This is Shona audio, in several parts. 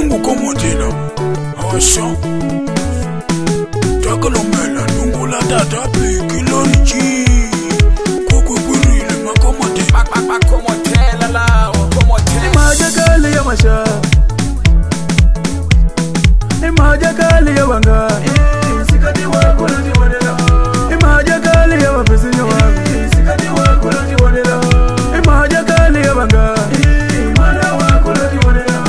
Mungu komotela awasha takalomela nungula tata pikilonji kukuburile makomotela makomotela lawo komotela majakali ya masha majakali ya wanga sikati wako njiwonela majakali ya wapesi ya wanga sikati wako njiwonela majakali ya wanga mana wako njiwonela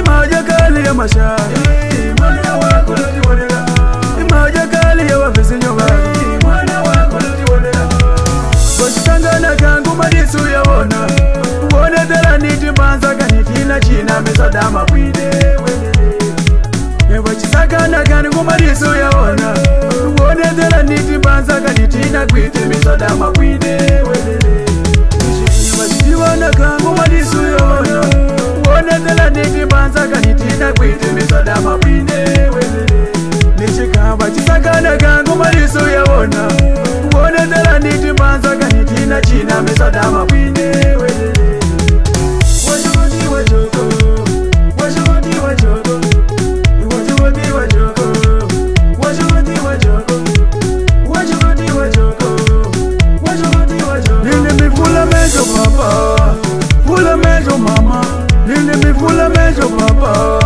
majakali ya masha mana wako njiwonela majakali ya wapesi ya wanga mana wako njiwonela koshitangana kangu madisu ya wona wona tela nitibanza kanitina china mesada mapwide Wachisakana kani kumariso ya ona Uone tela niti banza kanitina kwiti misoda makwide Wachitiwana kangu mariso ya ona Uone tela niti banza kanitina kwiti misoda makwide Nishika wachisakana kangu mariso ya ona Uone tela niti banza kanitina china misoda makwide Wajodi wajoko Wajodi wajoko Fula mejo mama, nini mi fula mejo papa.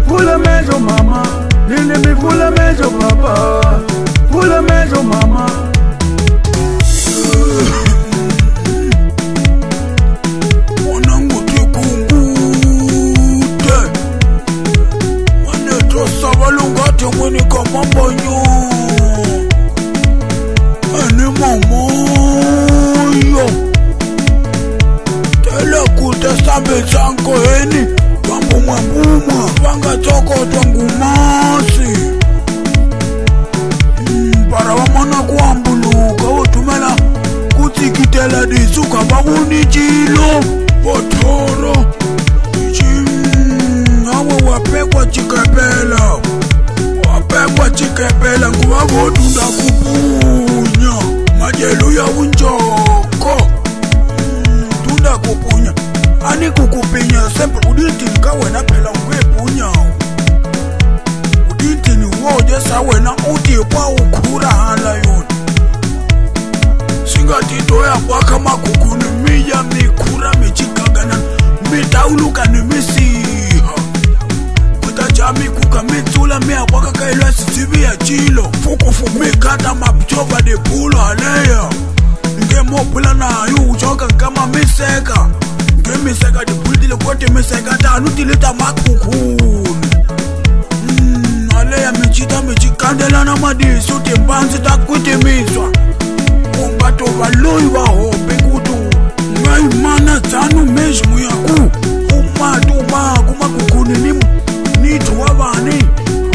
Fula mejo mama, nini mi fula mejo papa. Fula mejo mama. Wanangu tikungute Maneto sabalungate mwini kama banyo Eni mamoyo Sambe zanko eni Wambuma mbuma Wanga toko twangu masi Para wamana kuambuluka Otumela kutikitela disuka Baguni jilo Botoro Awe wapekwa chikepela Wapekwa chikepela Nguwa vodunda kupunya Majelu ya unjoko Tunda kupunya Ani kukupinya sempre udintini kawena phela ngwepunya udintini woje sawena uthi kwa ukhura hala yona singatito yakwakha makukuni miya mikhura michigagana mitawuluka nimisiha kutajami kuka mitsula miyakwaka kailwa sisivi ya chilo fukufuku mikata mapchova de pulo haleya ngemopula nayo uchoka kama miseka Ngemiseka di pulitile kote miseka tanu tilita makukuni Aleya michikandela na madisu Timbanzi takwiti miswa Umbato valoi wa hope kutu Ngai mana tanu mejmu yaku Umatu maku makukuni nimu Nitu wabani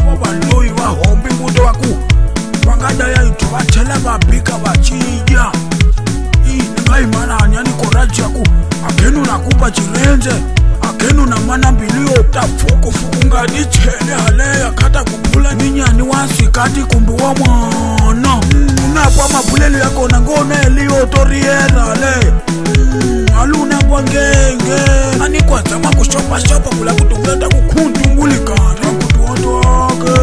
Wabaloi wa hope kutu waku Wangada ya itu wachele wabika wachija Ngai mana anyani koraji yaku Akenu nakupa chirenze Akenu na mana mbilio tafuku ngadi chele haleya kata kupula ninyani wasi kati kumbuwa mwana Unapwa mapulelu yako na ngone liyo toriera haleya Aluna kwa ngenge Ani kwa zama kushopa shopa kula kutunguleta kukuntungulikana Kutuondoke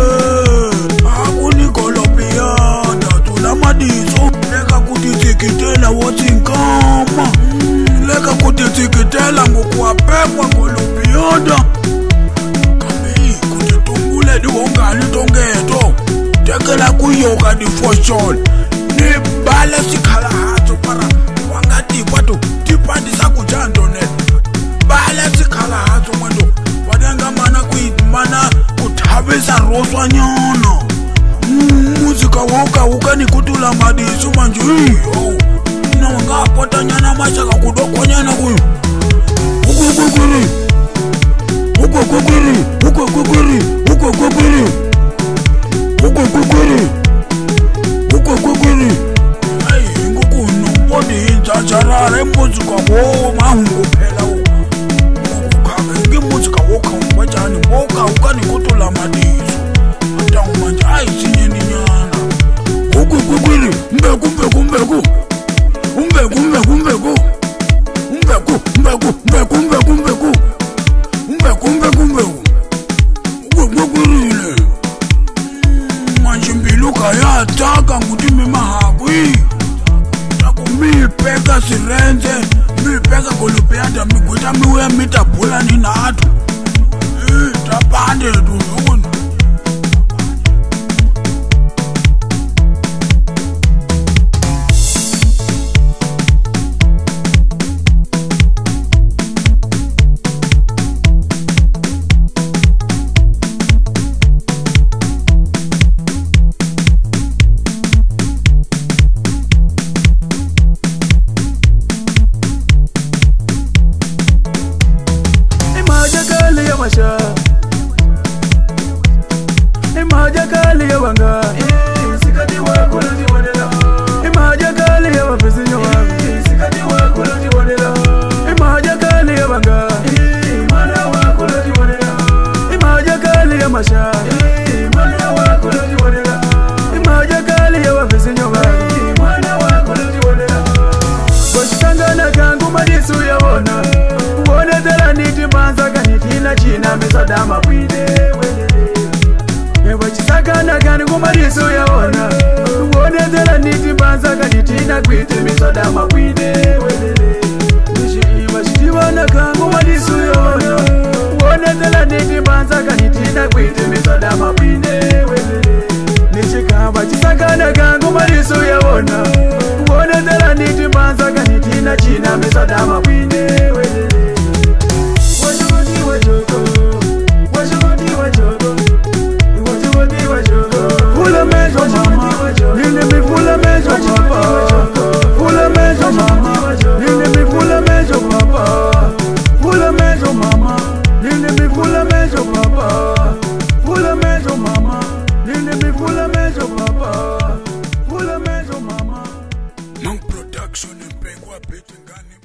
Hakuni kolopiada Tula madiso Leka kutitikitela woti nkama Leka kutitikitela ngukuwapekwa kolopioda Kamei kutitungule diwongali tongeto Tekela kuyoka di foshol Ni bale sikala hatu para Wangati watu tipadi saku jandonet Bale sikala hatu mwendo Wadenga mana kuitmana kutabisa roswa nyono Muzika woka ni kutula madisu manjuyo Na wanga pota nyana mashaka kudoko nyana kuyu Uko Ay, ngukuno Podi inchacharare muzika wo mahungu pela Ukukaka ingi muzika woka mbachani Woka ukani kutula madisu Ata umanja ay sinye ni nyana Mbeku Umbeku bula ni natu tapande dunun Imaja kali ya wanga Sikati wako lati wanela Imaja kali ya wapesinyo wangu Sikati wako lati wanela Imaja kali ya wanga Imana wako lati wanela Imaja kali ya masha Imana wako lati wanela Imaja kali ya wapesinyo wangu Imana wako lati wanela Koshitangana kangu madisu ya wana Uone tela niti manza kanitina china misadama pwide Wachisakana kani kumariso ya ona Uone tela niti banza kanitina kwite misodama kwide Wachitiwana kangu mariso ya ona Uone tela niti banza kanitina kwite misodama kwide Nishika wachisakana kangu mariso ya ona Uone tela niti banza kanitina china misodama kwide Production and Pegua Petengani.